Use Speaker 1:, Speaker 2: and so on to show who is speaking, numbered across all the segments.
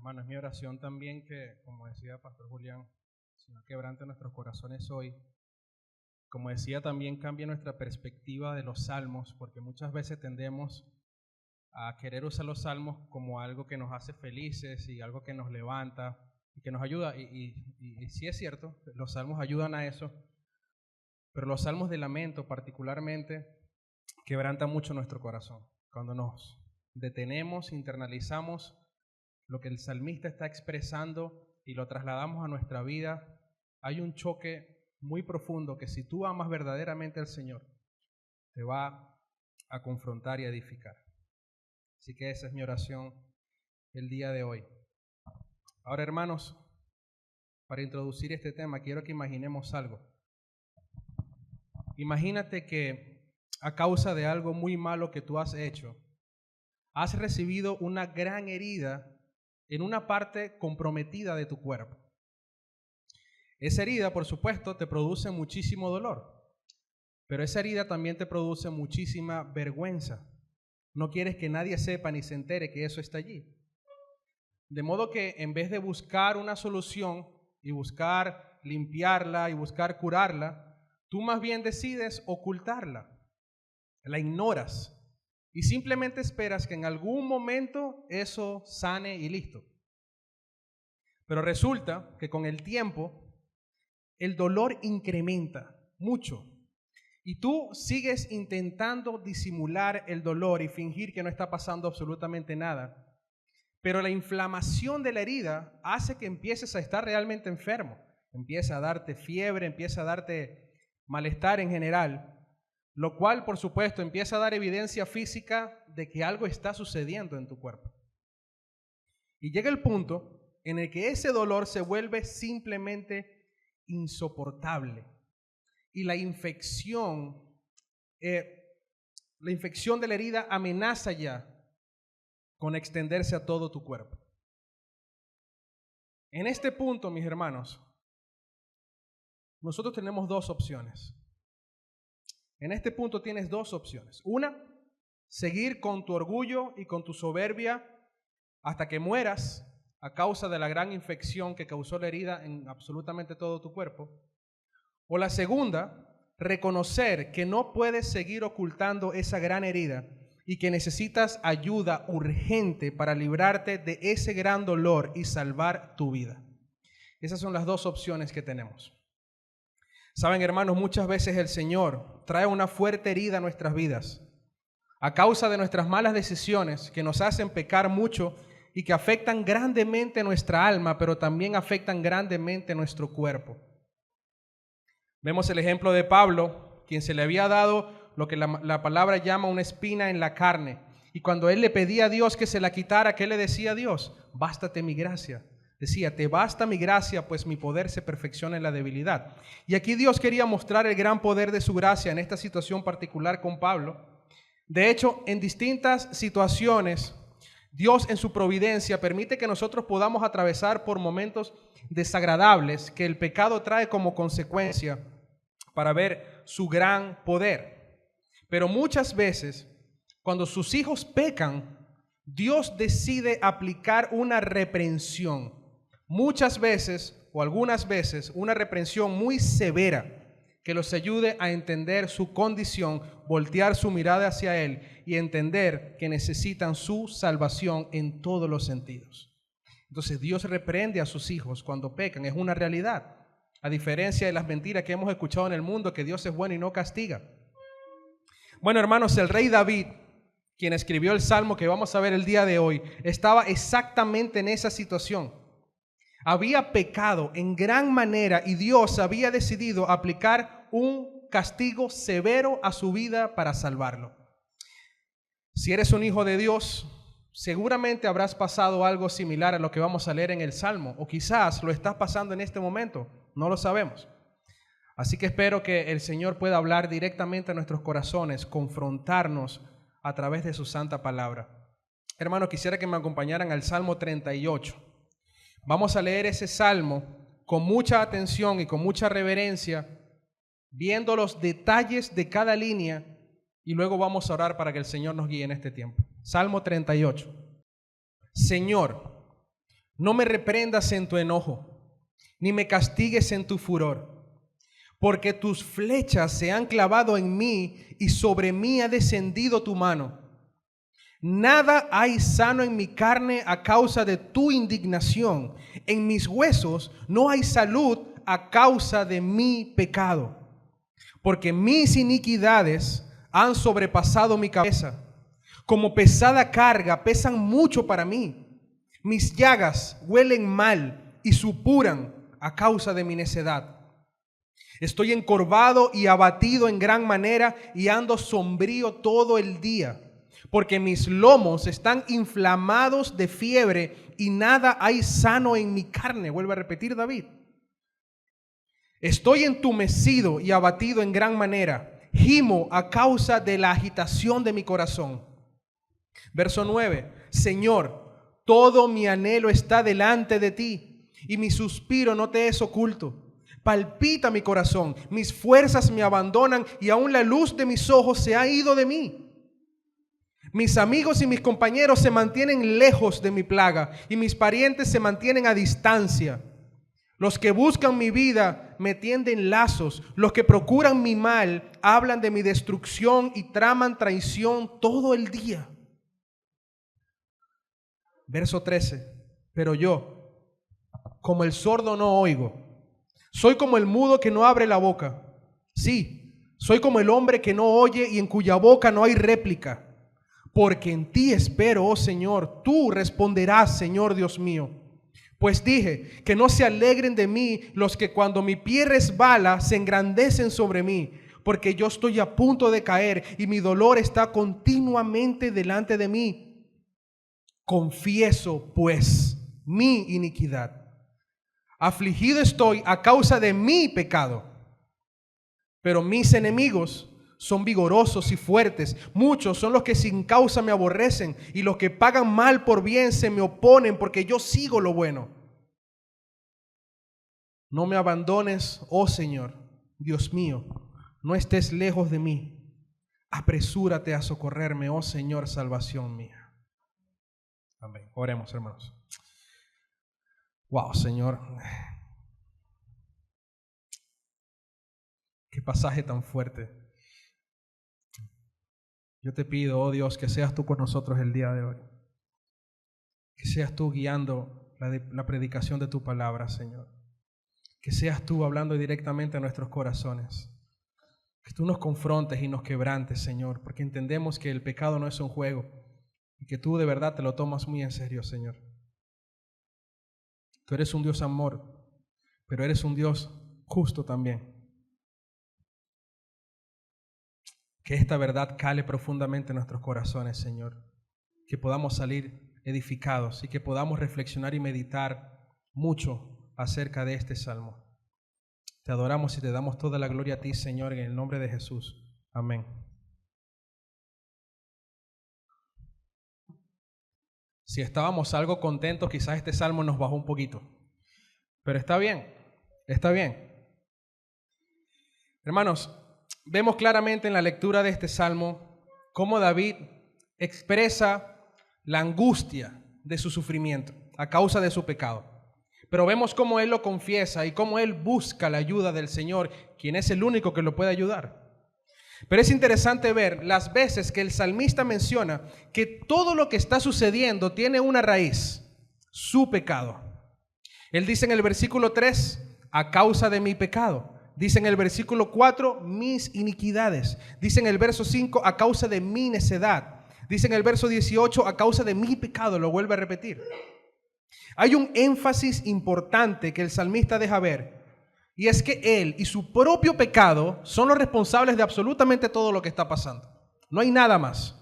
Speaker 1: Hermano, es mi oración también que, como decía Pastor Julián, el Señor quebrante nuestros corazones hoy. Como decía, también cambia nuestra perspectiva de los salmos, porque muchas veces tendemos a querer usar los salmos como algo que nos hace felices y algo que nos levanta y que nos ayuda. Y sí es cierto, los salmos ayudan a eso, pero los salmos de lamento particularmente quebrantan mucho nuestro corazón. Cuando nos detenemos, internalizamos lo que el salmista está expresando y lo trasladamos a nuestra vida, hay un choque muy profundo que si tú amas verdaderamente al Señor, te va a confrontar y a edificar. Así que esa es mi oración el día de hoy. Ahora, hermanos, para introducir este tema, quiero que imaginemos algo. Imagínate que a causa de algo muy malo que tú has hecho, has recibido una gran herida en una parte comprometida de tu cuerpo. Esa herida, por supuesto, te produce muchísimo dolor, pero esa herida también te produce muchísima vergüenza. No quieres que nadie sepa ni se entere que eso está allí. De modo que en vez de buscar una solución y buscar limpiarla y buscar curarla, tú más bien decides ocultarla, la ignoras y simplemente esperas que en algún momento eso sane y listo. Pero resulta que con el tiempo el dolor incrementa mucho y tú sigues intentando disimular el dolor y fingir que no está pasando absolutamente nada. Pero la inflamación de la herida hace que empieces a estar realmente enfermo. Empieza a darte fiebre, empieza a darte malestar en general, lo cual, por supuesto, empieza a dar evidencia física de que algo está sucediendo en tu cuerpo. Y llega el punto en el que ese dolor se vuelve simplemente insoportable. Y la infección de la herida amenaza ya con extenderse a todo tu cuerpo. En este punto, mis hermanos, nosotros tenemos dos opciones. En este punto tienes dos opciones. Una, seguir con tu orgullo y con tu soberbia hasta que mueras a causa de la gran infección que causó la herida en absolutamente todo tu cuerpo. O la segunda, reconocer que no puedes seguir ocultando esa gran herida y que necesitas ayuda urgente para librarte de ese gran dolor y salvar tu vida. Esas son las dos opciones que tenemos. Saben, hermanos, muchas veces el Señor trae una fuerte herida a nuestras vidas a causa de nuestras malas decisiones que nos hacen pecar mucho y que afectan grandemente nuestra alma, pero también afectan grandemente nuestro cuerpo. Vemos el ejemplo de Pablo, quien se le había dado lo que la palabra llama una espina en la carne. Y cuando él le pedía a Dios que se la quitara, ¿qué le decía a Dios? Bástate mi gracia. Decía, te basta mi gracia, pues mi poder se perfecciona en la debilidad. Y aquí Dios quería mostrar el gran poder de su gracia en esta situación particular con Pablo. De hecho, en distintas situaciones, Dios en su providencia permite que nosotros podamos atravesar por momentos desagradables que el pecado trae como consecuencia para ver su gran poder. Pero muchas veces, cuando sus hijos pecan, Dios decide aplicar una reprensión. Muchas veces o algunas veces una reprensión muy severa que los ayude a entender su condición, voltear su mirada hacia Él y entender que necesitan su salvación en todos los sentidos. Entonces Dios reprende a sus hijos cuando pecan, es una realidad. A diferencia de las mentiras que hemos escuchado en el mundo, que Dios es bueno y no castiga. Bueno, hermanos, el rey David, quien escribió el salmo que vamos a ver el día de hoy, estaba exactamente en esa situación. Había pecado en gran manera y Dios había decidido aplicar un castigo severo a su vida para salvarlo. Si eres un hijo de Dios, seguramente habrás pasado algo similar a lo que vamos a leer en el Salmo, o quizás lo estás pasando en este momento, no lo sabemos. Así que espero que el Señor pueda hablar directamente a nuestros corazones, confrontarnos a través de su santa palabra. Hermanos, quisiera que me acompañaran al Salmo 38. Vamos a leer ese salmo con mucha atención y con mucha reverencia, viendo los detalles de cada línea, y luego vamos a orar para que el Señor nos guíe en este tiempo. Salmo 38. Señor, no me reprendas en tu enojo, ni me castigues en tu furor, porque tus flechas se han clavado en mí y sobre mí ha descendido tu mano. Nada hay sano en mi carne a causa de tu indignación. En mis huesos no hay salud a causa de mi pecado. Porque mis iniquidades han sobrepasado mi cabeza. Como pesada carga pesan mucho para mí. Mis llagas huelen mal y supuran a causa de mi necedad. Estoy encorvado y abatido en gran manera y ando sombrío todo el día. Porque mis lomos están inflamados de fiebre y nada hay sano en mi carne. Vuelve a repetir David. Estoy entumecido y abatido en gran manera. Gimo a causa de la agitación de mi corazón. Verso 9. Señor, todo mi anhelo está delante de ti y mi suspiro no te es oculto. Palpita mi corazón, mis fuerzas me abandonan y aún la luz de mis ojos se ha ido de mí. Mis amigos y mis compañeros se mantienen lejos de mi plaga y mis parientes se mantienen a distancia. Los que buscan mi vida me tienden lazos. Los que procuran mi mal hablan de mi destrucción y traman traición todo el día. Verso 13. Pero yo, como el sordo no oigo. Soy como el mudo que no abre la boca. Sí, soy como el hombre que no oye y en cuya boca no hay réplica. Porque en ti espero, oh Señor, tú responderás, Señor Dios mío. Pues dije, que no se alegren de mí los que cuando mi pie resbala se engrandecen sobre mí, porque yo estoy a punto de caer y mi dolor está continuamente delante de mí. Confieso, pues, mi iniquidad. Afligido estoy a causa de mi pecado, pero mis enemigos son vigorosos y fuertes. Muchos son los que sin causa me aborrecen y los que pagan mal por bien se me oponen porque yo sigo lo bueno. No me abandones, oh Señor, Dios mío, no estés lejos de mí. Apresúrate a socorrerme, oh Señor, salvación mía. Amén. Oremos, hermanos. Wow, Señor. Qué pasaje tan fuerte. Yo te pido, oh Dios, que seas tú con nosotros el día de hoy. Que seas tú guiando la predicación de tu palabra, Señor. Que seas tú hablando directamente a nuestros corazones. Que tú nos confrontes y nos quebrantes, Señor, porque entendemos que el pecado no es un juego y que tú de verdad te lo tomas muy en serio, Señor. Tú eres un Dios amor, pero eres un Dios justo también. Que esta verdad cale profundamente en nuestros corazones, Señor. Que podamos salir edificados y que podamos reflexionar y meditar mucho acerca de este salmo. Te adoramos y te damos toda la gloria a ti, Señor, en el nombre de Jesús. Amén. Si estábamos algo contentos, quizás este salmo nos bajó un poquito. Pero está bien, está bien. Hermanos, vemos claramente en la lectura de este salmo cómo David expresa la angustia de su sufrimiento a causa de su pecado. Pero vemos cómo él lo confiesa y cómo él busca la ayuda del Señor, quien es el único que lo puede ayudar. Pero es interesante ver las veces que el salmista menciona que todo lo que está sucediendo tiene una raíz, su pecado. Él dice en el versículo 3, a causa de mi pecado. Dice en el versículo 4, mis iniquidades. Dice en el verso 5, a causa de mi necedad. Dice en el verso 18, a causa de mi pecado. Lo vuelve a repetir. Hay un énfasis importante que el salmista deja ver, y es que él y su propio pecado son los responsables de absolutamente todo lo que está pasando. No hay nada más.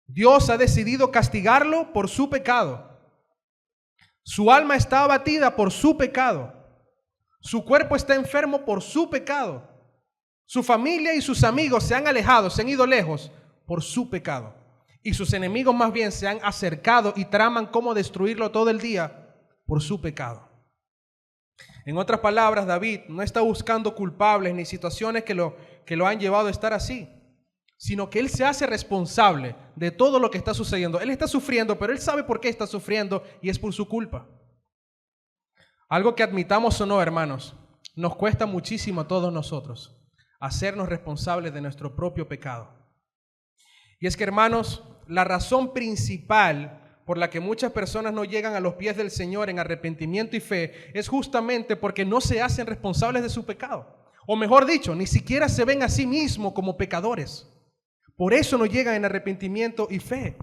Speaker 1: Dios ha decidido castigarlo por su pecado. Su alma está abatida por su pecado. Su cuerpo está enfermo por su pecado. Su familia y sus amigos se han alejado, se han ido lejos por su pecado. Y sus enemigos más bien se han acercado y traman cómo destruirlo todo el día por su pecado. En otras palabras, David no está buscando culpables ni situaciones que lo han llevado a estar así. sino que Él se hace responsable de todo lo que está sucediendo. Él está sufriendo, pero Él sabe por qué está sufriendo y es por su culpa. Algo que admitamos o no, hermanos, nos cuesta muchísimo a todos nosotros hacernos responsables de nuestro propio pecado. Y es que, hermanos, la razón principal por la que muchas personas no llegan a los pies del Señor en arrepentimiento y fe es justamente porque no se hacen responsables de su pecado. O mejor dicho, ni siquiera se ven a sí mismos como pecadores. Por eso no llegan en arrepentimiento y fe.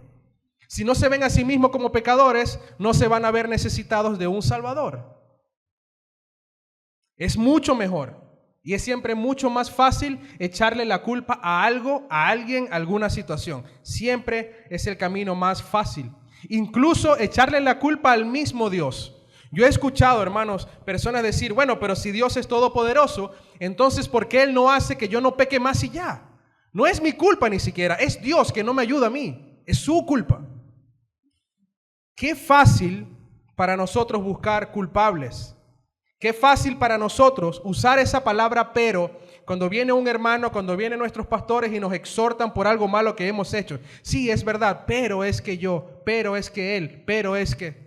Speaker 1: Si no se ven a sí mismos como pecadores, no se van a ver necesitados de un Salvador. Es mucho mejor y es siempre mucho más fácil echarle la culpa a algo, a alguien, a alguna situación. Siempre es el camino más fácil. Incluso echarle la culpa al mismo Dios. Yo he escuchado, hermanos, personas decir, bueno, pero si Dios es todopoderoso, entonces ¿por qué Él no hace que yo no peque más y ya? No es mi culpa ni siquiera, es Dios que no me ayuda a mí, es su culpa. Qué fácil para nosotros buscar culpables. Qué fácil para nosotros usar esa palabra pero cuando viene un hermano, cuando vienen nuestros pastores y nos exhortan por algo malo que hemos hecho. Sí, es verdad, pero es que yo, pero es que él, pero es que...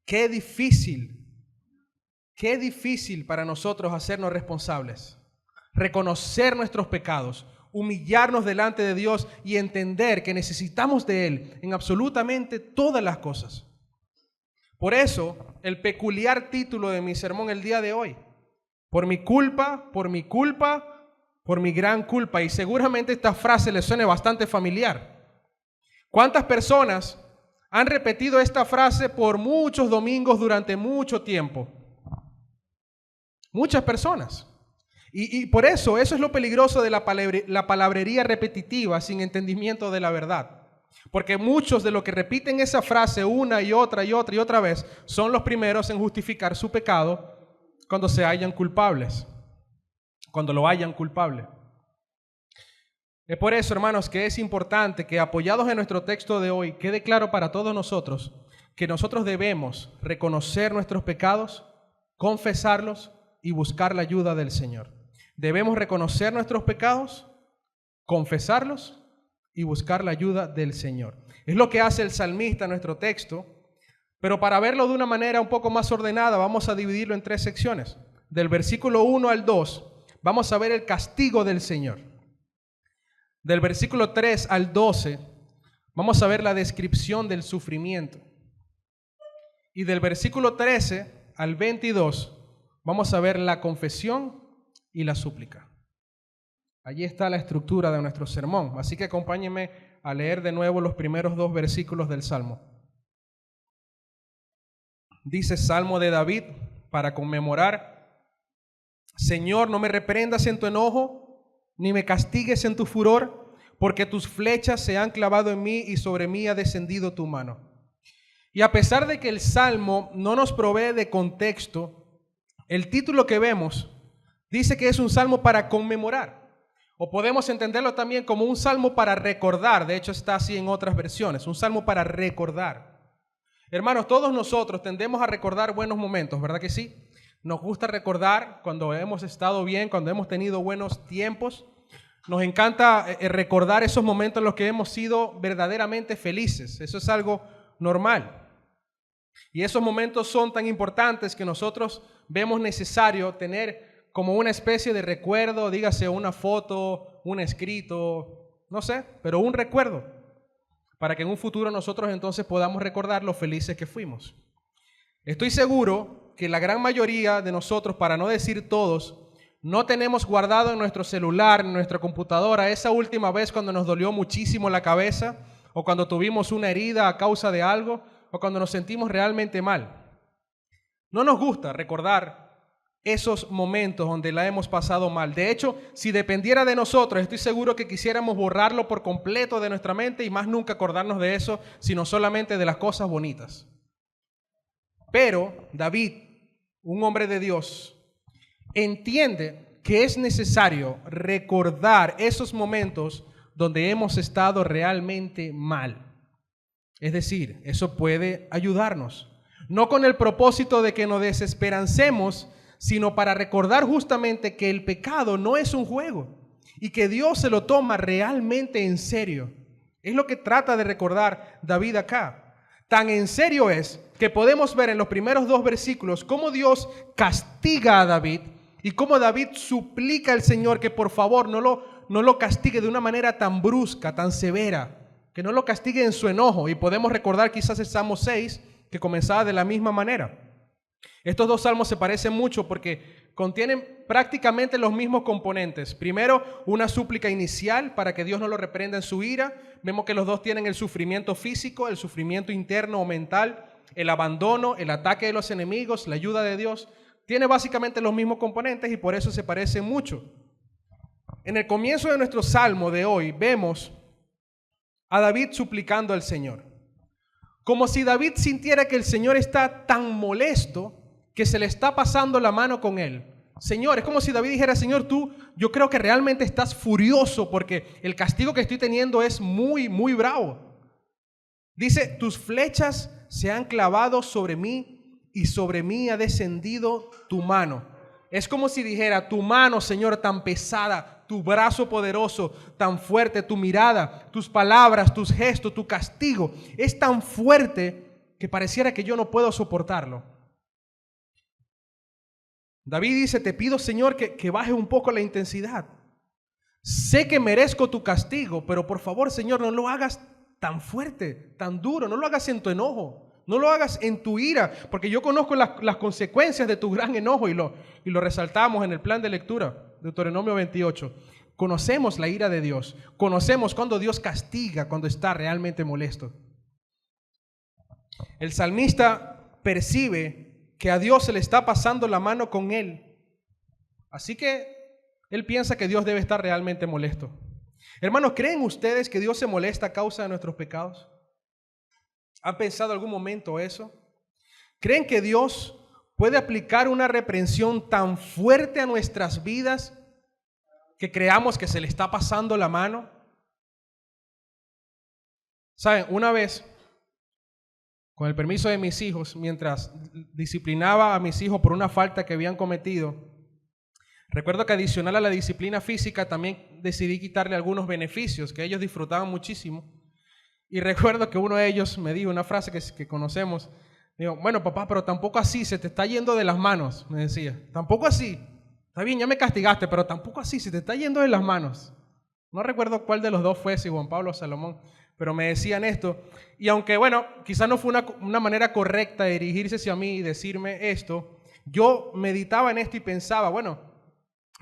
Speaker 1: Qué difícil para nosotros hacernos responsables. Reconocer nuestros pecados, humillarnos delante de Dios y entender que necesitamos de Él en absolutamente todas las cosas. Por eso, el peculiar título de mi sermón el día de hoy, por mi culpa, por mi gran culpa. Y seguramente esta frase le suene bastante familiar. ¿Cuántas personas han repetido esta frase por muchos domingos durante mucho tiempo? Muchas personas. Y por eso es lo peligroso de la palabrería repetitiva sin entendimiento de la verdad. Porque muchos de los que repiten esa frase una y otra y otra y otra vez son los primeros en justificar su pecado cuando se hallan culpables, cuando lo hallan culpable. Es por eso, hermanos, que es importante que, apoyados en nuestro texto de hoy, quede claro para todos nosotros que nosotros debemos reconocer nuestros pecados, confesarlos y buscar la ayuda del Señor. Debemos reconocer nuestros pecados, confesarlos y buscar la ayuda del Señor. Es lo que hace el salmista en nuestro texto, pero para verlo de una manera un poco más ordenada vamos a dividirlo en 3 secciones. Del versículo 1 al 2 vamos a ver el castigo del Señor. Del versículo 3 al 12 vamos a ver la descripción del sufrimiento. Y del versículo 13 al 22 vamos a ver la confesión y la súplica. Allí está la estructura de nuestro sermón. Así que acompáñenme a leer de nuevo los primeros 2 versículos del Salmo. Dice Salmo de David para conmemorar: Señor, no me reprendas en tu enojo, ni me castigues en tu furor, porque tus flechas se han clavado en mí y sobre mí ha descendido tu mano. Y a pesar de que el Salmo no nos provee de contexto, el título que vemos dice que es un salmo para conmemorar. O podemos entenderlo también como un salmo para recordar. De hecho, está así en otras versiones. Un salmo para recordar. Hermanos, todos nosotros tendemos a recordar buenos momentos, ¿verdad que sí? Nos gusta recordar cuando hemos estado bien, cuando hemos tenido buenos tiempos. Nos encanta recordar esos momentos en los que hemos sido verdaderamente felices. Eso es algo normal. Y esos momentos son tan importantes que nosotros vemos necesario tener como una especie de recuerdo, dígase una foto, un escrito, no sé, pero un recuerdo, para que en un futuro nosotros entonces podamos recordar lo felices que fuimos. Estoy seguro que la gran mayoría de nosotros, para no decir todos, no tenemos guardado en nuestro celular, en nuestra computadora, esa última vez cuando nos dolió muchísimo la cabeza, o cuando tuvimos una herida a causa de algo, o cuando nos sentimos realmente mal. No nos gusta recordar esos momentos donde la hemos pasado mal. De hecho, si dependiera de nosotros, estoy seguro que quisiéramos borrarlo por completo de nuestra mente y más nunca acordarnos de eso, sino solamente de las cosas bonitas. Pero David, un hombre de Dios, entiende que es necesario recordar esos momentos donde hemos estado realmente mal. Es decir, eso puede ayudarnos, no con el propósito de que nos desesperancemos, sino para recordar justamente que el pecado no es un juego y que Dios se lo toma realmente en serio. Es lo que trata de recordar David acá. Tan en serio es que podemos ver en los primeros 2 versículos cómo Dios castiga a David y cómo David suplica al Señor que por favor no lo castigue de una manera tan brusca, tan severa, que no lo castigue en su enojo. Y podemos recordar quizás el Salmo 6, que comenzaba de la misma manera. Estos 2 salmos se parecen mucho porque contienen prácticamente los mismos componentes. Primero, una súplica inicial para que Dios no lo reprenda en su ira. Vemos que los 2 tienen el sufrimiento físico, el sufrimiento interno o mental, el abandono, el ataque de los enemigos, la ayuda de Dios. Tiene básicamente los mismos componentes y por eso se parecen mucho. En el comienzo de nuestro salmo de hoy vemos a David suplicando al Señor. Como si David sintiera que el Señor está tan molesto que se le está pasando la mano con él. Señor, es como si David dijera, Señor, yo creo que realmente estás furioso porque el castigo que estoy teniendo es muy, muy bravo. Dice, tus flechas se han clavado sobre mí y sobre mí ha descendido tu mano. Es como si dijera, tu mano, Señor, tan pesada, tu brazo poderoso, tan fuerte, tu mirada, tus palabras, tus gestos, tu castigo, es tan fuerte que pareciera que yo no puedo soportarlo. David dice, te pido, Señor, que baje un poco la intensidad. Sé que merezco tu castigo, pero por favor, Señor, no lo hagas tan fuerte, tan duro, no lo hagas en tu enojo, no lo hagas en tu ira, porque yo conozco las consecuencias de tu gran enojo y lo resaltamos en el plan de lectura. Deuteronomio 28. Conocemos la ira de Dios. Conocemos cuando Dios castiga, cuando está realmente molesto. El salmista percibe que a Dios se le está pasando la mano con él. Así que él piensa que Dios debe estar realmente molesto. Hermanos, ¿creen ustedes que Dios se molesta a causa de nuestros pecados? ¿Han pensado algún momento eso? ¿Creen que Dios puede aplicar una reprensión tan fuerte a nuestras vidas que creamos que se le está pasando la mano? Saben, una vez, con el permiso de mis hijos, mientras disciplinaba a mis hijos por una falta que habían cometido, recuerdo que adicional a la disciplina física también decidí quitarle algunos beneficios que ellos disfrutaban muchísimo. Y recuerdo que uno de ellos me dijo una frase que conocemos. Digo, bueno, papá, pero tampoco así, se te está yendo de las manos, me decía. Tampoco así. Está bien, ya me castigaste, pero tampoco así, se te está yendo de las manos. No recuerdo cuál de los 2 fue, si Juan Pablo o Salomón, pero me decían esto. Y aunque, bueno, quizás no fue una manera correcta de dirigirse hacia mí y decirme esto, yo meditaba en esto y pensaba, bueno,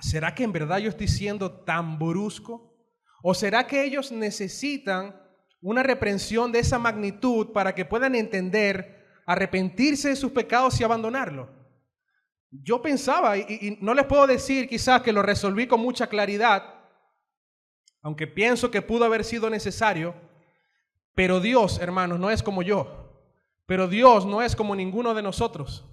Speaker 1: ¿será que en verdad yo estoy siendo tan brusco? ¿O será que ellos necesitan una reprensión de esa magnitud para que puedan entender, arrepentirse de sus pecados y abandonarlo? Yo pensaba, y no les puedo decir quizás que lo resolví con mucha claridad, aunque pienso que pudo haber sido necesario, pero Dios, hermanos, no es como yo, pero Dios no es como ninguno de nosotros.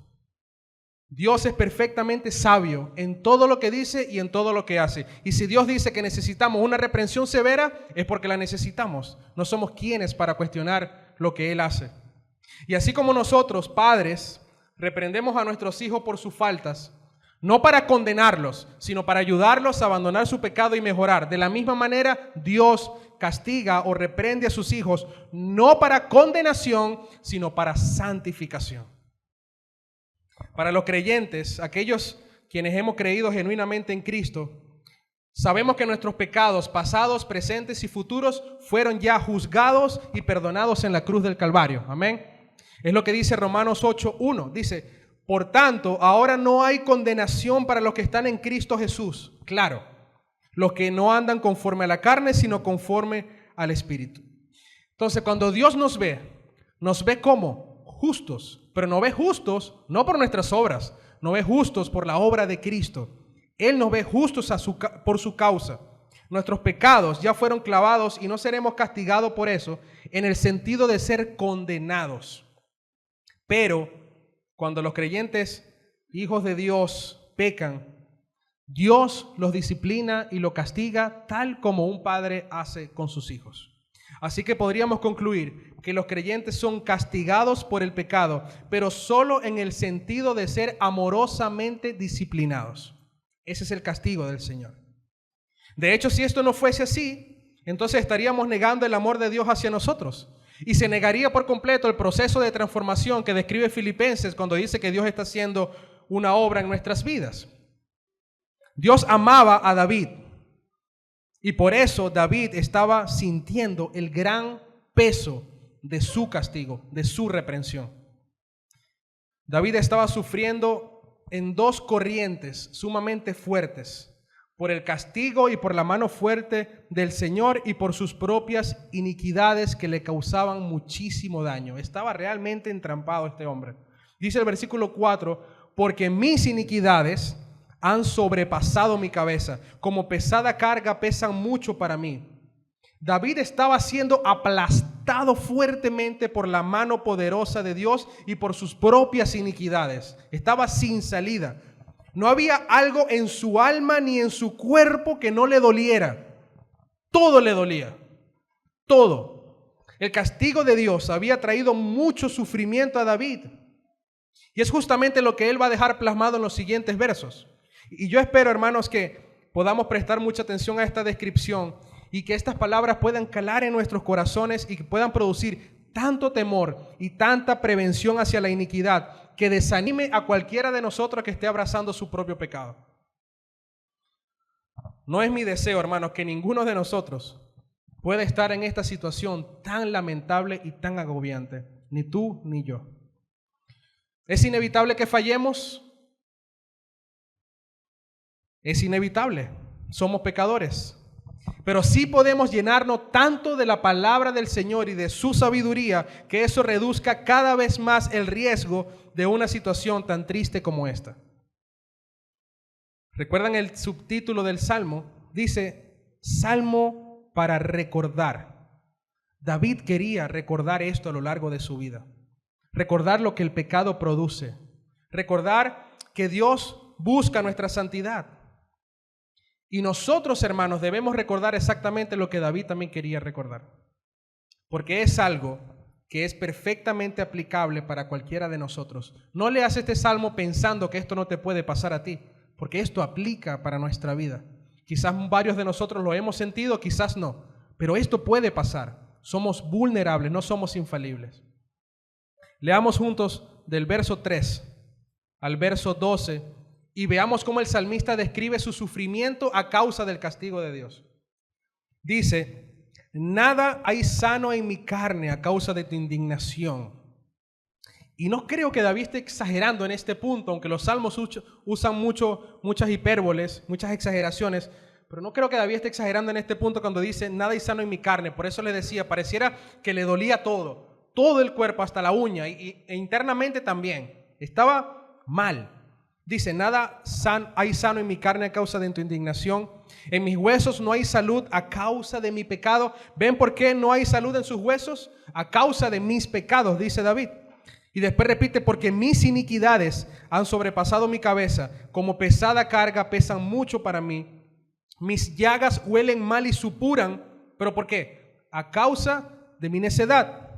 Speaker 1: Dios es perfectamente sabio en todo lo que dice y en todo lo que hace. Y si Dios dice que necesitamos una reprensión severa, es porque la necesitamos. No somos quienes para cuestionar lo que Él hace. Y así como nosotros, padres, reprendemos a nuestros hijos por sus faltas, no para condenarlos, sino para ayudarlos a abandonar su pecado y mejorar. De la misma manera, Dios castiga o reprende a sus hijos, no para condenación, sino para santificación. Para los creyentes, aquellos quienes hemos creído genuinamente en Cristo, sabemos que nuestros pecados pasados, presentes y futuros fueron ya juzgados y perdonados en la cruz del Calvario. Amén. Es lo que dice Romanos 8:1. Dice, por tanto, ahora no hay condenación para los que están en Cristo Jesús. Claro, los que no andan conforme a la carne, sino conforme al Espíritu. Entonces, cuando Dios nos ve como justos, pero nos ve justos no por nuestras obras, nos ve justos por la obra de Cristo. Él nos ve justos por su causa. Nuestros pecados ya fueron clavados y no seremos castigados por eso en el sentido de ser condenados. Pero cuando los creyentes, hijos de Dios, pecan, Dios los disciplina y los castiga tal como un padre hace con sus hijos. Así que podríamos concluir que los creyentes son castigados por el pecado, pero solo en el sentido de ser amorosamente disciplinados. Ese es el castigo del Señor. De hecho, si esto no fuese así, entonces estaríamos negando el amor de Dios hacia nosotros. Y se negaría por completo el proceso de transformación que describe Filipenses cuando dice que Dios está haciendo una obra en nuestras vidas. Dios amaba a David y por eso David estaba sintiendo el gran peso de su castigo, de su reprensión. David estaba sufriendo en dos corrientes sumamente fuertes, por el castigo y por la mano fuerte del Señor y por sus propias iniquidades que le causaban muchísimo daño. Estaba realmente entrampado este hombre. Dice el versículo 4, porque mis iniquidades han sobrepasado mi cabeza, como pesada carga pesan mucho para mí. David estaba siendo aplastado fuertemente por la mano poderosa de Dios y por sus propias iniquidades. Estaba sin salida. No había algo en su alma ni en su cuerpo que no le doliera. Todo le dolía. Todo. El castigo de Dios había traído mucho sufrimiento a David. Y es justamente lo que él va a dejar plasmado en los siguientes versos. Y yo espero, hermanos, que podamos prestar mucha atención a esta descripción y que estas palabras puedan calar en nuestros corazones y que puedan producir tanto temor y tanta prevención hacia la iniquidad que desanime a cualquiera de nosotros que esté abrazando su propio pecado. No es mi deseo, hermanos, que ninguno de nosotros pueda estar en esta situación tan lamentable y tan agobiante, ni tú ni yo. ¿Es inevitable que fallemos? Es inevitable, somos pecadores. Pero sí podemos llenarnos tanto de la palabra del Señor y de su sabiduría que eso reduzca cada vez más el riesgo de una situación tan triste como esta. ¿Recuerdan el subtítulo del Salmo? Dice, Salmo para recordar. David quería recordar esto a lo largo de su vida. Recordar lo que el pecado produce. Recordar que Dios busca nuestra santidad. Y nosotros, hermanos, debemos recordar exactamente lo que David también quería recordar. Porque es algo que es perfectamente aplicable para cualquiera de nosotros. No leas este salmo pensando que esto no te puede pasar a ti, porque esto aplica para nuestra vida. Quizás varios de nosotros lo hemos sentido, quizás no, pero esto puede pasar. Somos vulnerables, no somos infalibles. Leamos juntos del verso 3 al verso 12 y veamos cómo el salmista describe su sufrimiento a causa del castigo de Dios. Dice, nada hay sano en mi carne a causa de tu indignación. Y no creo que David esté exagerando en este punto, aunque los salmos usan muchas hipérboles, muchas exageraciones, pero no creo que David esté exagerando en este punto cuando dice, nada hay sano en mi carne. Por eso le decía, pareciera que le dolía todo el cuerpo hasta la uña e internamente también. Estaba mal. Dice, nada hay sano en mi carne a causa de tu indignación. En mis huesos no hay salud a causa de mi pecado. ¿Ven por qué no hay salud en sus huesos? A causa de mis pecados, dice David. Y después repite, porque mis iniquidades han sobrepasado mi cabeza. Como pesada carga pesan mucho para mí. Mis llagas huelen mal y supuran. ¿Pero por qué? A causa de mi necedad.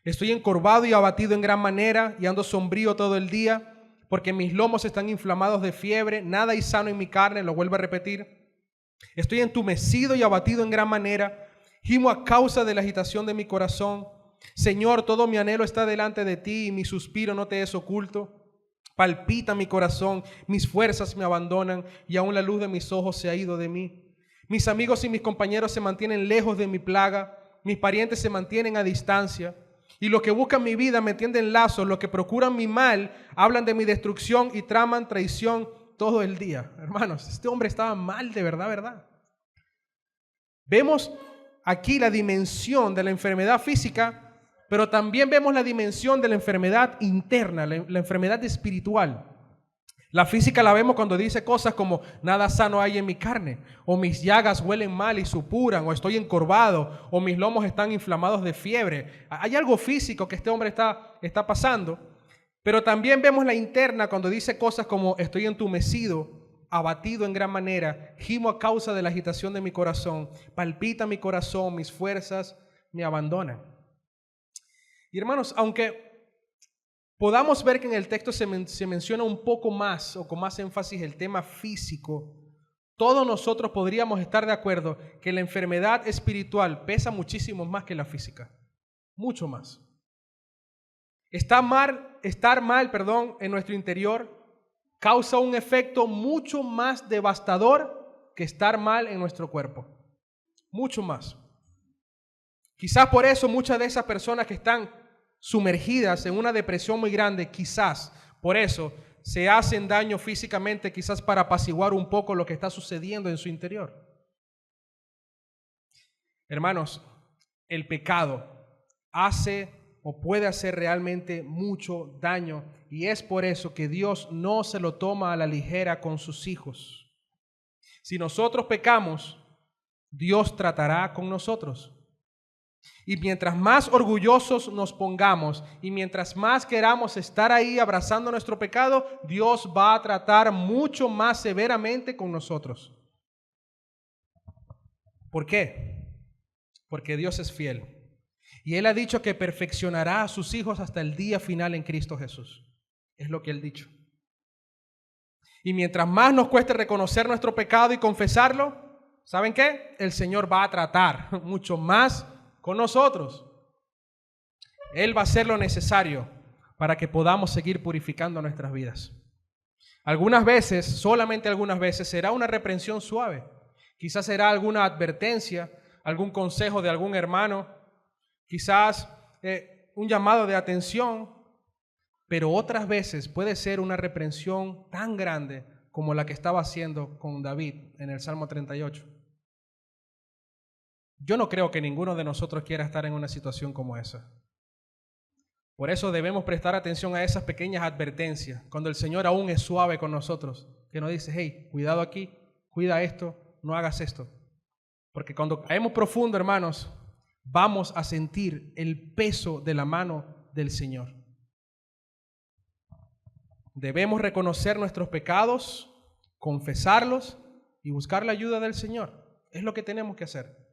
Speaker 1: Estoy encorvado y abatido en gran manera y ando sombrío todo el día. Porque mis lomos están inflamados de fiebre, nada hay sano en mi carne, lo vuelvo a repetir. Estoy entumecido y abatido en gran manera, gimo a causa de la agitación de mi corazón. Señor, todo mi anhelo está delante de ti y mi suspiro no te es oculto. Palpita mi corazón, mis fuerzas me abandonan y aún la luz de mis ojos se ha ido de mí. Mis amigos y mis compañeros se mantienen lejos de mi plaga, mis parientes se mantienen a distancia. Y los que buscan mi vida me tienden lazos, los que procuran mi mal hablan de mi destrucción y traman traición todo el día. Hermanos, este hombre estaba mal de verdad, ¿verdad? Vemos aquí la dimensión de la enfermedad física, pero también vemos la dimensión de la enfermedad interna, la enfermedad espiritual. La física la vemos cuando dice cosas como nada sano hay en mi carne, o mis llagas huelen mal y supuran, o estoy encorvado, o mis lomos están inflamados de fiebre. Hay algo físico que este hombre está pasando, pero también vemos la interna cuando dice cosas como estoy entumecido, abatido en gran manera, gimo a causa de la agitación de mi corazón, palpita mi corazón, mis fuerzas me abandonan. Y hermanos, aunque podamos ver que en el texto se menciona un poco más o con más énfasis el tema físico, todos nosotros podríamos estar de acuerdo que la enfermedad espiritual pesa muchísimo más que la física. Mucho más. Estar mal, en nuestro interior causa un efecto mucho más devastador que estar mal en nuestro cuerpo. Mucho más. Quizás por eso muchas de esas personas que están sumergidas en una depresión muy grande, quizás por eso se hacen daño físicamente, quizás para apaciguar un poco lo que está sucediendo en su interior. Hermanos, el pecado hace o puede hacer realmente mucho daño, y es por eso que Dios no se lo toma a la ligera con sus hijos. Si nosotros pecamos, Dios tratará con nosotros. Y mientras más orgullosos nos pongamos y mientras más queramos estar ahí abrazando nuestro pecado, Dios va a tratar mucho más severamente con nosotros. ¿Por qué? Porque Dios es fiel. Y Él ha dicho que perfeccionará a sus hijos hasta el día final en Cristo Jesús. Es lo que Él ha dicho. Y mientras más nos cueste reconocer nuestro pecado y confesarlo, ¿saben qué? El Señor va a tratar mucho más con nosotros. Él va a hacer lo necesario para que podamos seguir purificando nuestras vidas. Algunas veces, solamente algunas veces, será una reprensión suave. Quizás será alguna advertencia, algún consejo de algún hermano, quizás un llamado de atención, pero otras veces puede ser una reprensión tan grande como la que estaba haciendo con David en el Salmo 38. Yo no creo que ninguno de nosotros quiera estar en una situación como esa. Por eso debemos prestar atención a esas pequeñas advertencias, cuando el Señor aún es suave con nosotros, que nos dice, hey, cuidado aquí, cuida esto, no hagas esto. Porque cuando caemos profundo, hermanos, vamos a sentir el peso de la mano del Señor. Debemos reconocer nuestros pecados, confesarlos y buscar la ayuda del Señor. Es lo que tenemos que hacer.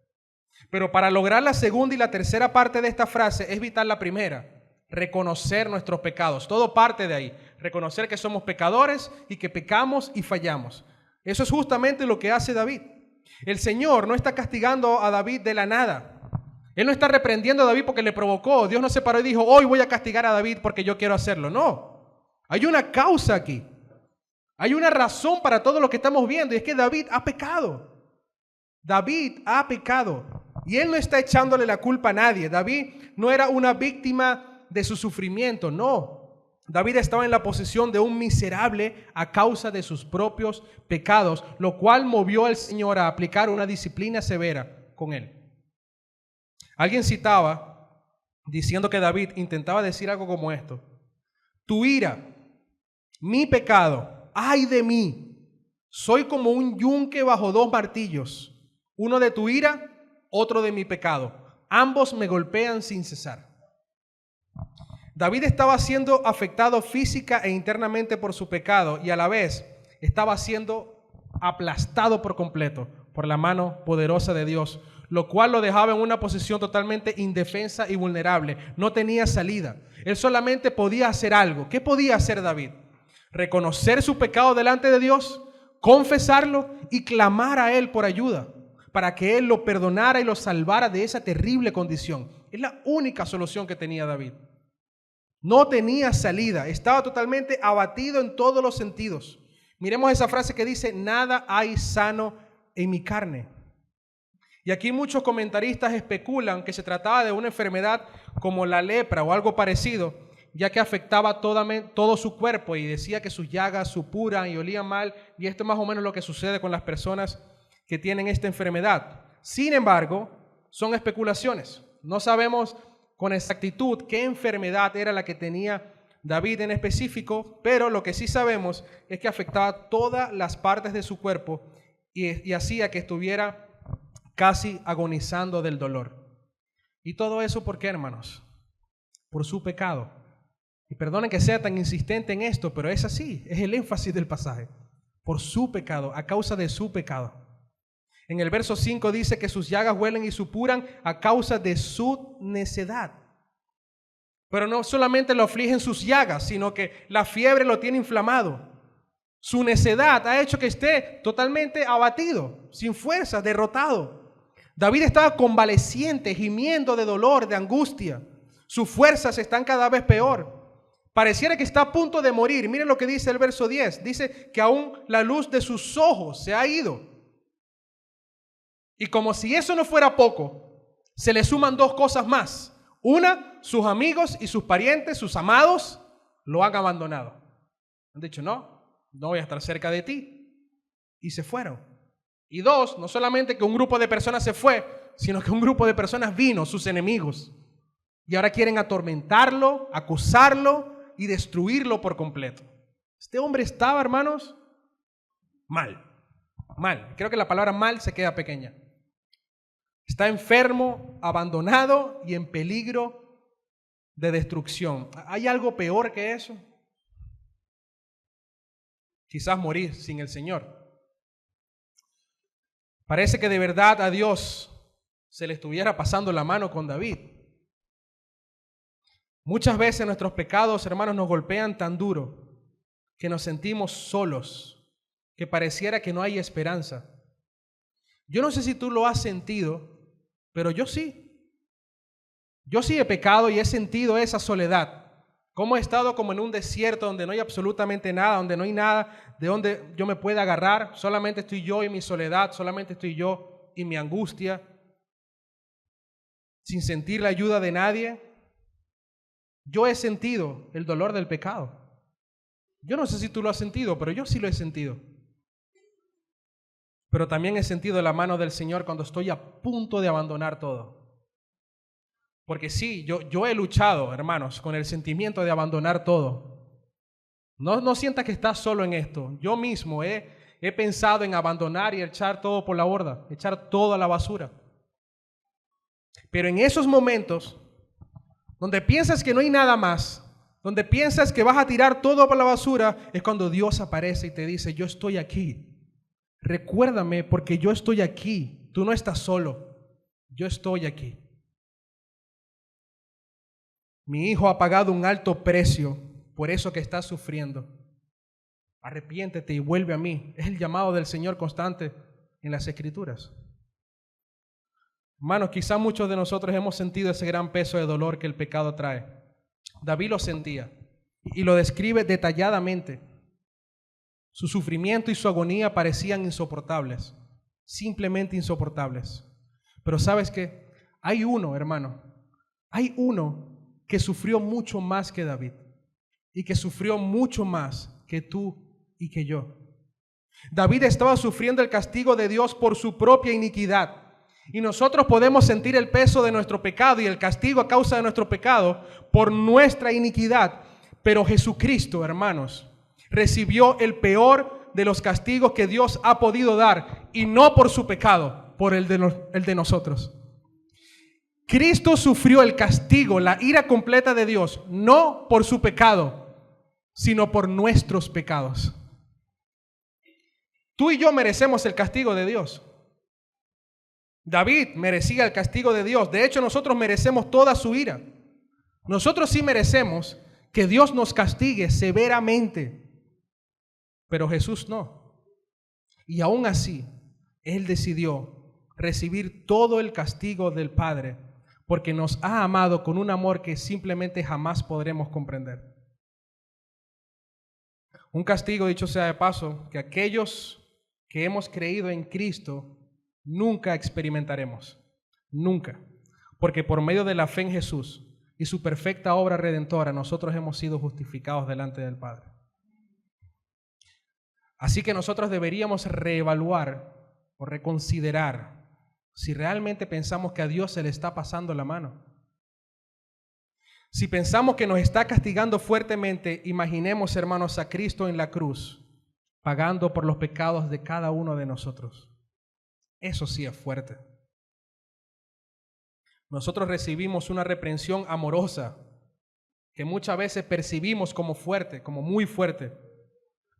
Speaker 1: Pero para lograr la segunda y la tercera parte de esta frase es vital la primera, reconocer nuestros pecados. Todo parte de ahí, reconocer que somos pecadores y que pecamos y fallamos. Eso es justamente lo que hace David. El Señor no está castigando a David de la nada. Él no está reprendiendo a David porque le provocó. Dios no se paró y dijo, hoy voy a castigar a David porque yo quiero hacerlo. No, hay una causa aquí. Hay una razón para todo lo que estamos viendo y es que David ha pecado. David ha pecado. Y él no está echándole la culpa a nadie. David no era una víctima de su sufrimiento, no. David estaba en la posición de un miserable a causa de sus propios pecados, lo cual movió al Señor a aplicar una disciplina severa con él. Alguien citaba diciendo que David intentaba decir algo como esto: tu ira, mi pecado, ay de mí, soy como un yunque bajo dos martillos, uno de tu ira, otro de mi pecado. Ambos me golpean sin cesar. David estaba siendo afectado física e internamente por su pecado y a la vez estaba siendo aplastado por completo por la mano poderosa de Dios, lo cual lo dejaba en una posición totalmente indefensa y vulnerable. No tenía salida. Él solamente podía hacer algo. ¿Qué podía hacer David? Reconocer su pecado delante de Dios, confesarlo y clamar a Él por ayuda, para que Él lo perdonara y lo salvara de esa terrible condición. Es la única solución que tenía David. No tenía salida, estaba totalmente abatido en todos los sentidos. Miremos esa frase que dice, nada hay sano en mi carne. Y aquí muchos comentaristas especulan que se trataba de una enfermedad como la lepra o algo parecido, ya que afectaba todo su cuerpo y decía que sus llagas supuran y olían mal, y esto es más o menos lo que sucede con las personas que tienen esta enfermedad. Sin embargo, son especulaciones. No sabemos con exactitud qué enfermedad era la que tenía David en específico, pero lo que sí sabemos es que afectaba todas las partes de su cuerpo y hacía que estuviera casi agonizando del dolor. Y todo eso, ¿por qué, hermanos? Por su pecado. Y perdonen que sea tan insistente en esto, pero es así, es el énfasis del pasaje. Por su pecado, a causa de su pecado. En el verso 5 dice que sus llagas huelen y supuran a causa de su necedad. Pero no solamente lo afligen sus llagas, sino que la fiebre lo tiene inflamado. Su necedad ha hecho que esté totalmente abatido, sin fuerza, derrotado. David estaba convaleciente, gimiendo de dolor, de angustia. Sus fuerzas están cada vez peor. Pareciera que está a punto de morir. Miren lo que dice el verso 10. Dice que aún la luz de sus ojos se ha ido. Y como si eso no fuera poco, se le suman dos cosas más. Una, sus amigos y sus parientes, sus amados, lo han abandonado. Han dicho, no voy a estar cerca de ti. Y se fueron. Y dos, no solamente que un grupo de personas se fue, sino que un grupo de personas vino, sus enemigos. Y ahora quieren atormentarlo, acusarlo y destruirlo por completo. Este hombre estaba, hermanos, mal. Creo que la palabra mal se queda pequeña. Está enfermo, abandonado y en peligro de destrucción. ¿Hay algo peor que eso? Quizás morir sin el Señor. Parece que de verdad a Dios se le estuviera pasando la mano con David. Muchas veces nuestros pecados, hermanos, nos golpean tan duro que nos sentimos solos, que pareciera que no hay esperanza. Yo no sé si tú lo has sentido, pero yo sí. Yo sí he pecado y he sentido esa soledad. Como he estado como en un desierto donde no hay absolutamente nada, donde no hay nada de donde yo me pueda agarrar. Solamente estoy yo y mi soledad, solamente estoy yo y mi angustia, sin sentir la ayuda de nadie. Yo he sentido el dolor del pecado. Yo no sé si tú lo has sentido, pero yo sí lo he sentido. Pero también he sentido la mano del Señor cuando estoy a punto de abandonar todo. Porque sí, yo he luchado, hermanos, con el sentimiento de abandonar todo. No sientas que estás solo en esto. Yo mismo he pensado en abandonar y echar todo por la borda, echar todo a la basura. Pero en esos momentos donde piensas que no hay nada más, donde piensas que vas a tirar todo por la basura, es cuando Dios aparece y te dice, yo estoy aquí. Recuérdame porque yo estoy aquí. Tú no estás solo. Yo estoy aquí. Mi hijo ha pagado un alto precio por eso que estás sufriendo. Arrepiéntete y vuelve a mí. Es el llamado del Señor constante en las Escrituras. Hermanos, quizás muchos de nosotros hemos sentido ese gran peso de dolor que el pecado trae. David lo sentía y lo describe detalladamente. Su sufrimiento y su agonía parecían insoportables, simplemente insoportables. Pero ¿sabes qué? Hay uno, hermano, hay uno que sufrió mucho más que David y que sufrió mucho más que tú y que yo. David estaba sufriendo el castigo de Dios por su propia iniquidad. Y nosotros podemos sentir el peso de nuestro pecado y el castigo a causa de nuestro pecado por nuestra iniquidad. Pero Jesucristo, hermanos, recibió el peor de los castigos que Dios ha podido dar, y no por su pecado, por el de nosotros. Cristo sufrió el castigo, la ira completa de Dios, no por su pecado, sino por nuestros pecados. Tú y yo merecemos el castigo de Dios. David merecía el castigo de Dios. De hecho, nosotros merecemos toda su ira. Nosotros sí merecemos que Dios nos castigue severamente, pero Jesús no. Y aún así, Él decidió recibir todo el castigo del Padre, porque nos ha amado con un amor que simplemente jamás podremos comprender. Un castigo, dicho sea de paso, que aquellos que hemos creído en Cristo nunca experimentaremos. Nunca. Porque por medio de la fe en Jesús y su perfecta obra redentora, nosotros hemos sido justificados delante del Padre. Así que nosotros deberíamos reevaluar o reconsiderar si realmente pensamos que a Dios se le está pasando la mano. Si pensamos que nos está castigando fuertemente, imaginemos, hermanos, a Cristo en la cruz, pagando por los pecados de cada uno de nosotros. Eso sí es fuerte. Nosotros recibimos una reprensión amorosa que muchas veces percibimos como fuerte, como muy fuerte.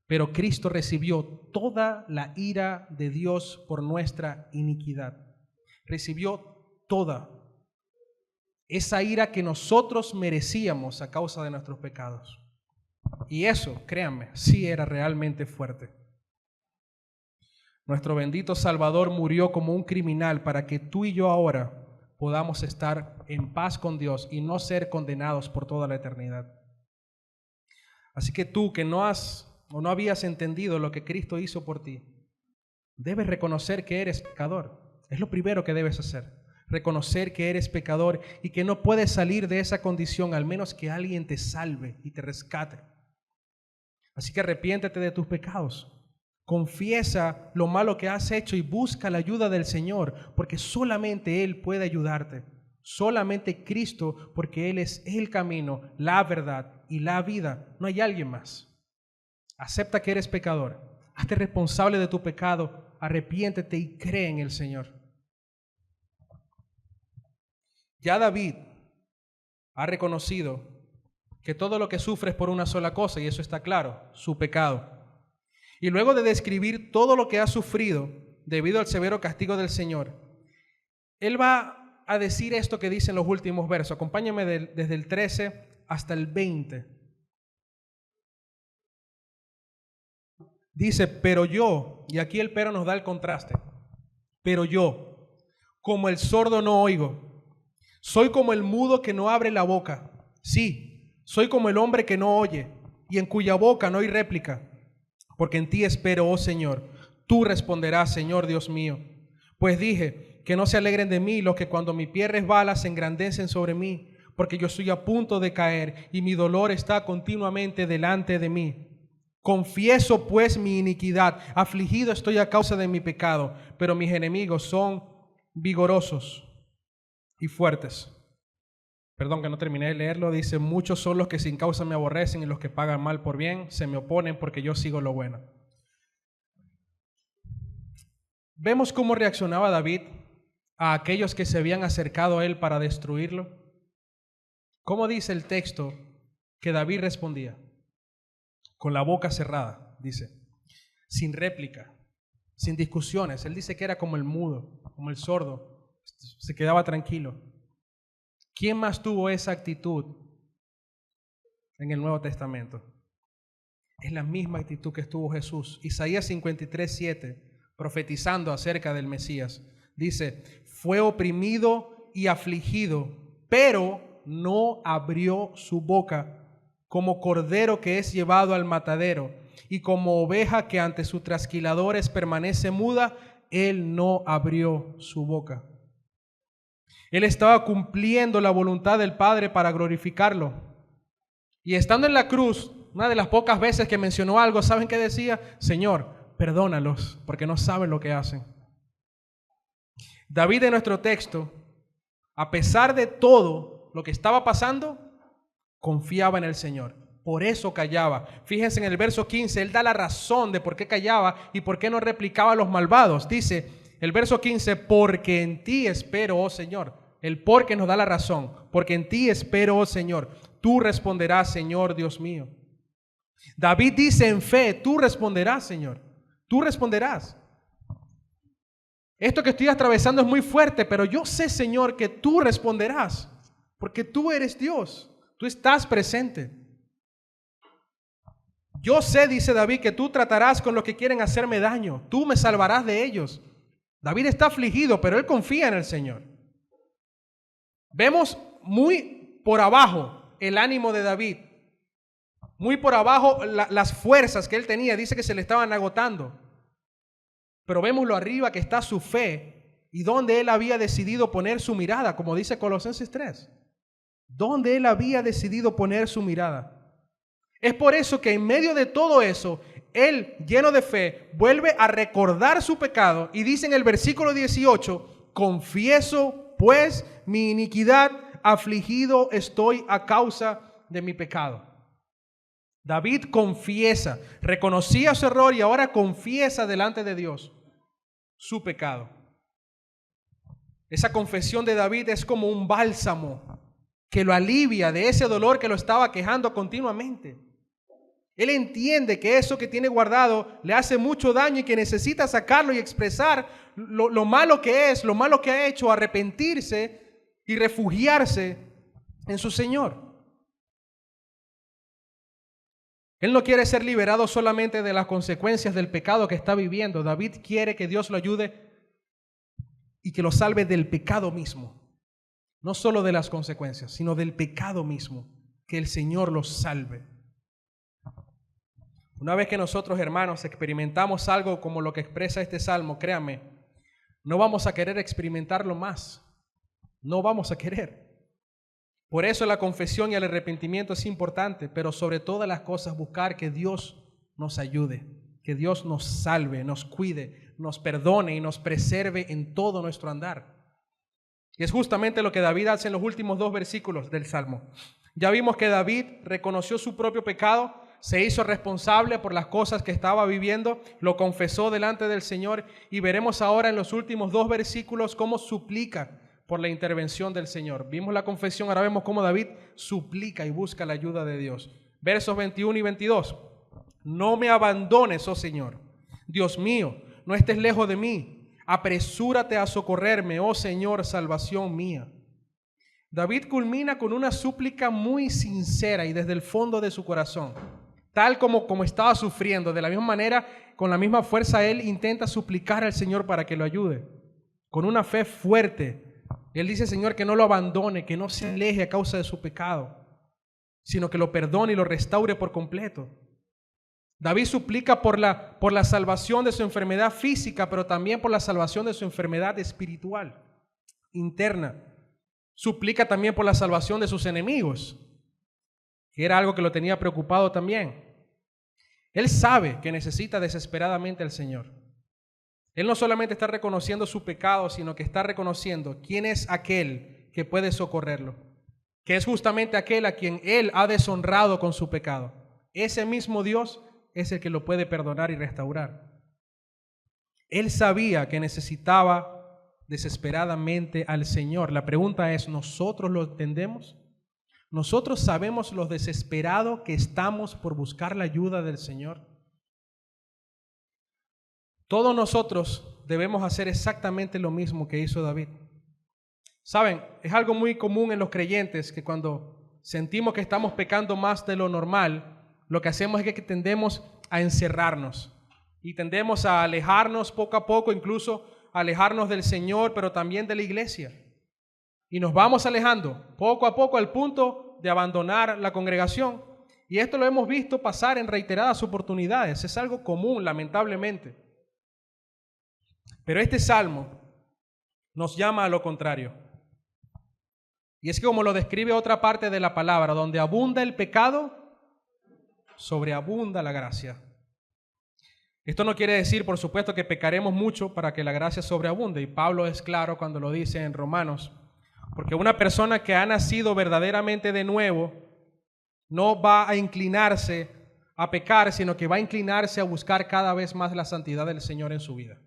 Speaker 1: Pero Cristo recibió toda la ira de Dios por nuestra iniquidad. Recibió toda esa ira que nosotros merecíamos a causa de nuestros pecados. Y eso, créanme, sí era realmente fuerte. Nuestro bendito Salvador murió como un criminal para que tú y yo ahora podamos estar en paz con Dios y no ser condenados por toda la eternidad. Así que tú que no habías entendido lo que Cristo hizo por ti, debes reconocer que eres pecador. Es lo primero que debes hacer. Reconocer que eres pecador y que no puedes salir de esa condición al menos que alguien te salve y te rescate. Así que arrepiéntete de tus pecados. Confiesa lo malo que has hecho y busca la ayuda del Señor, porque solamente Él puede ayudarte. Solamente Cristo, porque Él es el camino, la verdad y la vida. No hay alguien más. Acepta que eres pecador. Hazte responsable de tu pecado. Arrepiéntete y cree en el Señor. Ya David ha reconocido que todo lo que sufre es por una sola cosa, y eso está claro, su pecado. Y luego de describir todo lo que ha sufrido debido al severo castigo del Señor, él va a decir esto que dice en los últimos versos. Acompáñame desde el 13 hasta el 20. Dice, pero yo, y aquí el pero nos da el contraste, pero yo, como el sordo no oigo, soy como el mudo que no abre la boca. Sí, soy como el hombre que no oye y en cuya boca no hay réplica. Porque en ti espero, oh Señor. Tú responderás, Señor Dios mío. Pues dije, que no se alegren de mí los que cuando mi pie resbala se engrandecen sobre mí, porque yo estoy a punto de caer y mi dolor está continuamente delante de mí. Confieso pues mi iniquidad, afligido estoy a causa de mi pecado, pero mis enemigos son vigorosos y fuertes. Perdón que no terminé de leerlo, dice, muchos son los que sin causa me aborrecen y los que pagan mal por bien se me oponen porque yo sigo lo bueno. Vemos cómo reaccionaba David a aquellos que se habían acercado a él para destruirlo. ¿Cómo dice el texto que David respondía? Con la boca cerrada, dice, sin réplica, sin discusiones. Él dice que era como el mudo, como el sordo, se quedaba tranquilo. ¿Quién más tuvo esa actitud en el Nuevo Testamento? Es la misma actitud que tuvo Jesús. Isaías 53:7, profetizando acerca del Mesías, dice, fue oprimido y afligido, pero no abrió su boca, como cordero que es llevado al matadero, y como oveja que ante sus trasquiladores permanece muda, él no abrió su boca. Él estaba cumpliendo la voluntad del Padre para glorificarlo. Y estando en la cruz, una de las pocas veces que mencionó algo, ¿saben qué decía? Señor, perdónalos, porque no saben lo que hacen. David en nuestro texto, a pesar de todo lo que estaba pasando, confiaba en el Señor. Por eso callaba. Fíjense en el verso 15, él da la razón de por qué callaba y por qué no replicaba a los malvados. Dice el verso 15, porque en ti espero, oh Señor. El porque nos da la razón. Porque en ti espero, oh Señor. Tú responderás, Señor Dios mío. David dice en fe, tú responderás, Señor. Tú responderás. Esto que estoy atravesando es muy fuerte, pero yo sé, Señor, que tú responderás. Porque tú eres Dios. Tú estás presente. Yo sé, dice David, que tú tratarás con los que quieren hacerme daño. Tú me salvarás de ellos. David está afligido, pero él confía en el Señor. Vemos muy por abajo el ánimo de David. Muy por abajo las fuerzas que él tenía. Dice que se le estaban agotando. Pero vemos lo arriba que está su fe y donde él había decidido poner su mirada, como dice Colosenses 3. Donde él había decidido poner su mirada. Es por eso que en medio de todo eso, él, lleno de fe, vuelve a recordar su pecado y dice en el versículo 18, confieso pues mi iniquidad, afligido estoy a causa de mi pecado. David confiesa, reconocía su error y ahora confiesa delante de Dios su pecado. Esa confesión de David es como un bálsamo que lo alivia de ese dolor que lo estaba quejando continuamente. Él entiende que eso que tiene guardado le hace mucho daño y que necesita sacarlo y expresar lo malo que es, lo malo que ha hecho, arrepentirse y refugiarse en su Señor. Él no quiere ser liberado solamente de las consecuencias del pecado que está viviendo. David quiere que Dios lo ayude y que lo salve del pecado mismo. No solo de las consecuencias, sino del pecado mismo. Que el Señor lo salve. Una vez que nosotros, hermanos, experimentamos algo como lo que expresa este salmo, créanme, no vamos a querer experimentarlo más. No vamos a querer. Por eso la confesión y el arrepentimiento es importante, pero sobre todas las cosas buscar que Dios nos ayude, que Dios nos salve, nos cuide, nos perdone y nos preserve en todo nuestro andar. Y es justamente lo que David hace en los últimos 2 versículos del Salmo. Ya vimos que David reconoció su propio pecado, se hizo responsable por las cosas que estaba viviendo, lo confesó delante del Señor y veremos ahora en los últimos 2 versículos cómo suplica por la intervención del Señor. Vimos la confesión, ahora vemos cómo David suplica y busca la ayuda de Dios. Versos 21 y 22. No me abandones, oh Señor. Dios mío, no estés lejos de mí. Apresúrate a socorrerme, oh Señor, salvación mía. David culmina con una súplica muy sincera y desde el fondo de su corazón. Tal como estaba sufriendo, de la misma manera, con la misma fuerza, él intenta suplicar al Señor para que lo ayude. Con una fe fuerte. Él dice, Señor, que no lo abandone, que no se aleje a causa de su pecado, sino que lo perdone y lo restaure por completo. David suplica por la salvación de su enfermedad física, pero también por la salvación de su enfermedad espiritual, interna. Suplica también por la salvación de sus enemigos, que era algo que lo tenía preocupado también. Él sabe que necesita desesperadamente al Señor. Él no solamente está reconociendo su pecado, sino que está reconociendo quién es aquel que puede socorrerlo, que es justamente aquel a quien él ha deshonrado con su pecado. Ese mismo Dios es el que lo puede perdonar y restaurar. Él sabía que necesitaba desesperadamente al Señor. La pregunta es, ¿nosotros lo entendemos? ¿Nosotros sabemos lo desesperado que estamos por buscar la ayuda del Señor? Todos nosotros debemos hacer exactamente lo mismo que hizo David. Saben, es algo muy común en los creyentes que cuando sentimos que estamos pecando más de lo normal, lo que hacemos es que tendemos a encerrarnos y tendemos a alejarnos poco a poco, incluso alejarnos del Señor, pero también de la iglesia. Y nos vamos alejando poco a poco al punto de abandonar la congregación. Y esto lo hemos visto pasar en reiteradas oportunidades. Es algo común, lamentablemente. Pero este salmo nos llama a lo contrario. Y es que como lo describe otra parte de la palabra, donde abunda el pecado, sobreabunda la gracia. Esto no quiere decir, por supuesto, que pecaremos mucho para que la gracia sobreabunde. Y Pablo es claro cuando lo dice en Romanos. Porque una persona que ha nacido verdaderamente de nuevo no va a inclinarse a pecar, sino que va a inclinarse a buscar cada vez más la santidad del Señor en su vida.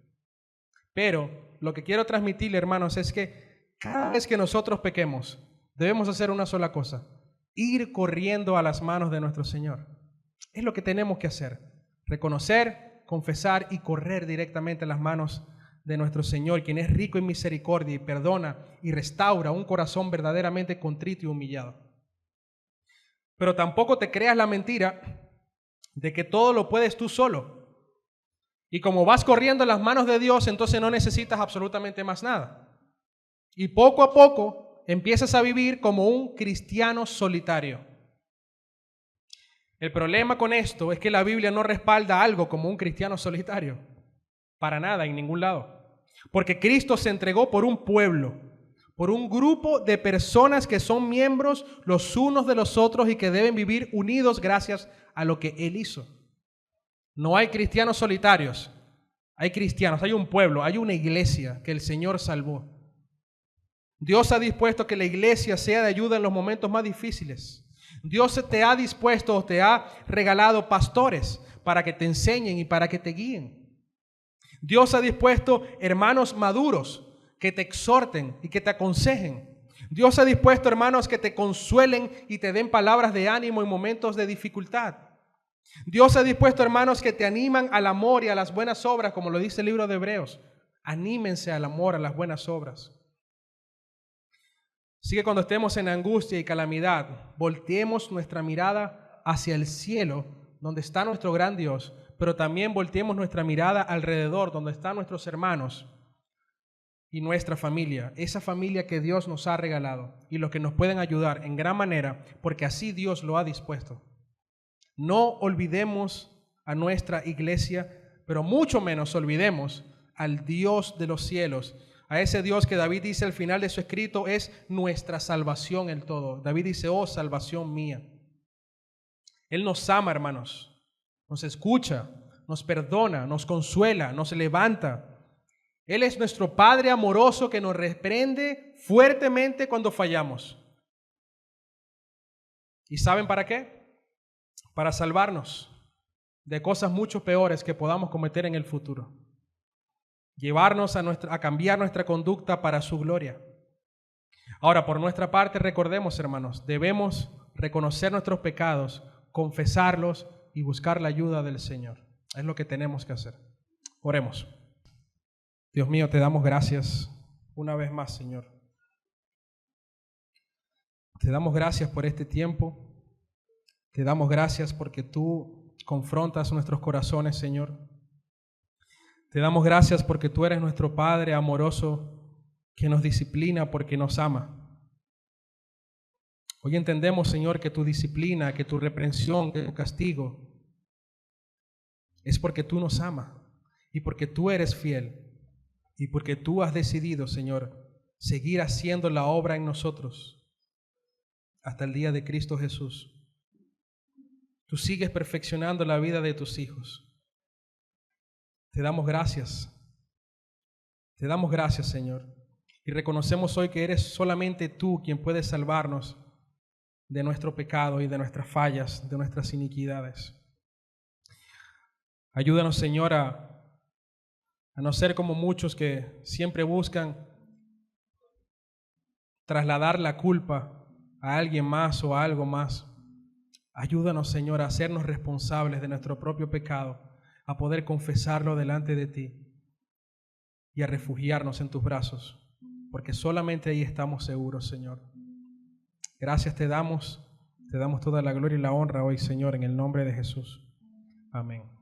Speaker 1: Pero lo que quiero transmitirle, hermanos, es que cada vez que nosotros pequemos, debemos hacer una sola cosa: ir corriendo a las manos de nuestro Señor. Es lo que tenemos que hacer: reconocer, confesar y correr directamente a las manos de nuestro Señor, quien es rico en misericordia y perdona y restaura un corazón verdaderamente contrito y humillado. Pero tampoco te creas la mentira de que todo lo puedes tú solo. Y como vas corriendo en las manos de Dios, entonces no necesitas absolutamente más nada. Y poco a poco empiezas a vivir como un cristiano solitario. El problema con esto es que la Biblia no respalda algo como un cristiano solitario. Para nada, en ningún lado. Porque Cristo se entregó por un pueblo, por un grupo de personas que son miembros los unos de los otros y que deben vivir unidos gracias a lo que Él hizo. No hay cristianos solitarios, hay cristianos, hay un pueblo, hay una iglesia que el Señor salvó. Dios ha dispuesto que la iglesia sea de ayuda en los momentos más difíciles. Dios te ha dispuesto, te ha regalado pastores para que te enseñen y para que te guíen. Dios ha dispuesto hermanos maduros que te exhorten y que te aconsejen. Dios ha dispuesto hermanos que te consuelen y te den palabras de ánimo en momentos de dificultad. Dios ha dispuesto hermanos que te animan al amor y a las buenas obras, como lo dice el libro de Hebreos. Anímense al amor, a las buenas obras. Así que cuando estemos en angustia y calamidad, volteemos nuestra mirada hacia el cielo, donde está nuestro gran Dios, pero también volteemos nuestra mirada alrededor, donde están nuestros hermanos y nuestra familia, esa familia que Dios nos ha regalado y los que nos pueden ayudar en gran manera, porque así Dios lo ha dispuesto. No olvidemos a nuestra iglesia, pero mucho menos olvidemos al Dios de los cielos, a ese Dios que David dice al final de su escrito es nuestra salvación en todo. David dice, oh salvación mía. Él nos ama, hermanos, nos escucha, nos perdona, nos consuela, nos levanta. Él es nuestro Padre amoroso que nos reprende fuertemente cuando fallamos. ¿Y saben para qué? Para salvarnos de cosas mucho peores que podamos cometer en el futuro. Llevarnos a cambiar nuestra conducta para su gloria. Ahora, por nuestra parte, recordemos, hermanos, debemos reconocer nuestros pecados, confesarlos y buscar la ayuda del Señor. Es lo que tenemos que hacer. Oremos. Dios mío, te damos gracias una vez más, Señor. Te damos gracias por este tiempo. Te damos gracias porque tú confrontas nuestros corazones, Señor. Te damos gracias porque tú eres nuestro Padre amoroso que nos disciplina porque nos ama. Hoy entendemos, Señor, que tu disciplina, que tu reprensión, que tu castigo es porque tú nos amas y porque tú eres fiel y porque tú has decidido, Señor, seguir haciendo la obra en nosotros hasta el día de Cristo Jesús. Tú sigues perfeccionando la vida de tus hijos. Te damos gracias. Te damos gracias, Señor. Y reconocemos hoy que eres solamente tú quien puede salvarnos de nuestro pecado y de nuestras fallas, de nuestras iniquidades. Ayúdanos, Señor, a no ser como muchos que siempre buscan trasladar la culpa a alguien más o a algo más. Ayúdanos, Señor, a hacernos responsables de nuestro propio pecado, a poder confesarlo delante de ti y a refugiarnos en tus brazos, porque solamente ahí estamos seguros, Señor. Gracias te damos toda la gloria y la honra hoy, Señor, en el nombre de Jesús. Amén.